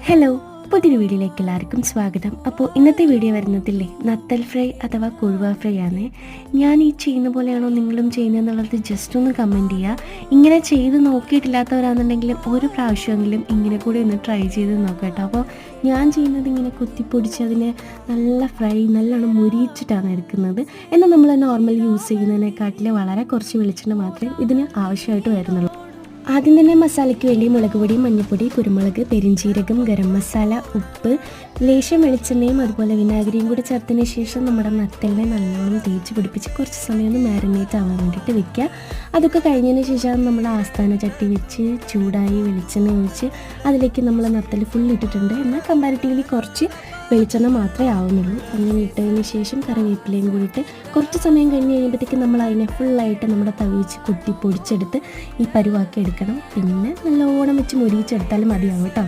Hello, പുതിയൊരു വീഡിയോയിലേക്ക് എല്ലാവർക്കും സ്വാഗതം. അപ്പോൾ ഇന്നത്തെ വീഡിയോ വരുന്നതില്ലേ നത്തൽ ഫ്രൈ അഥവാ കൊഴുവ ഫ്രൈ ആണ്. ഞാൻ ഈ ചെയ്യുന്ന പോലെയാണോ നിങ്ങളും ചെയ്യുന്നതെന്നുള്ളത് ജസ്റ്റ് ഒന്ന് കമൻറ്റ് ചെയ്യുക. ഇങ്ങനെ ചെയ്ത് നോക്കിയിട്ടില്ലാത്തവരാണെന്നുണ്ടെങ്കിലും ഒരു പ്രാവശ്യമെങ്കിലും ഇങ്ങനെ കൂടി ഒന്ന് ട്രൈ ചെയ്ത് നോക്കാം കേട്ടോ. അപ്പോൾ ഞാൻ ചെയ്യുന്നത് ഇങ്ങനെ കുത്തിപ്പൊടിച്ച് അതിനെ നല്ല ഫ്രൈ നല്ലോണം മുരിയിച്ചിട്ടാണ് എടുക്കുന്നത്. എന്നാൽ നമ്മൾ നോർമൽ യൂസ് ചെയ്യുന്നതിനെക്കാട്ടിൽ വളരെ കുറച്ച് വെളിച്ചെണ്ണ മാത്രമേ ഇതിന് ആവശ്യമായിട്ട് വരുന്നുള്ളൂ. ആദ്യം തന്നെ മസാലയ്ക്ക് വേണ്ടി മുളക് പൊടി, മഞ്ഞൾപ്പൊടി, കുരുമുളക്, പെരിഞ്ചീരകം, ഗരം മസാല, ഉപ്പ്, ലേശം വെളിച്ചെണ്ണയും അതുപോലെ വിനാഗിരിയും കൂടി ചേർത്തതിന് ശേഷം നമ്മുടെ നത്തലിനെ നല്ലോണം തേച്ച് പിടിപ്പിച്ച് കുറച്ച് സമയം ഒന്ന് മാരിനേറ്റ് ആവാൻ വേണ്ടിയിട്ട് വെക്കുക. അതൊക്കെ കഴിഞ്ഞതിന് ശേഷം നമ്മൾ ആസ്ഥാന ചട്ടി വെച്ച് ചൂടായി വെളിച്ചെണ്ണ ഒഴിച്ച് അതിലേക്ക് നമ്മൾ നത്തൽ ഫുൾ ഇട്ടിട്ടുണ്ട്. എന്നാൽ കമ്പാരിറ്റീവ്ലി കുറച്ച് വെളിച്ചെണ്ണ മാത്രമേ ആവുന്നുള്ളൂ. അങ്ങനെ ഇട്ടതിന് ശേഷം കറിവേപ്പിലയും കൂടിയിട്ട് കുറച്ച് സമയം കഴിഞ്ഞ് കഴിയുമ്പോഴത്തേക്ക് നമ്മൾ അതിനെ ഫുള്ളായിട്ട് നമ്മുടെ തവി വെച്ച് കുത്തി പൊടിച്ചെടുത്ത് ഈ പരുവാക്കി എടുക്കണം. പിന്നെ നല്ലോണം വെച്ച് മുരിയിച്ചെടുത്താലും മതിയാവും കേട്ടോ.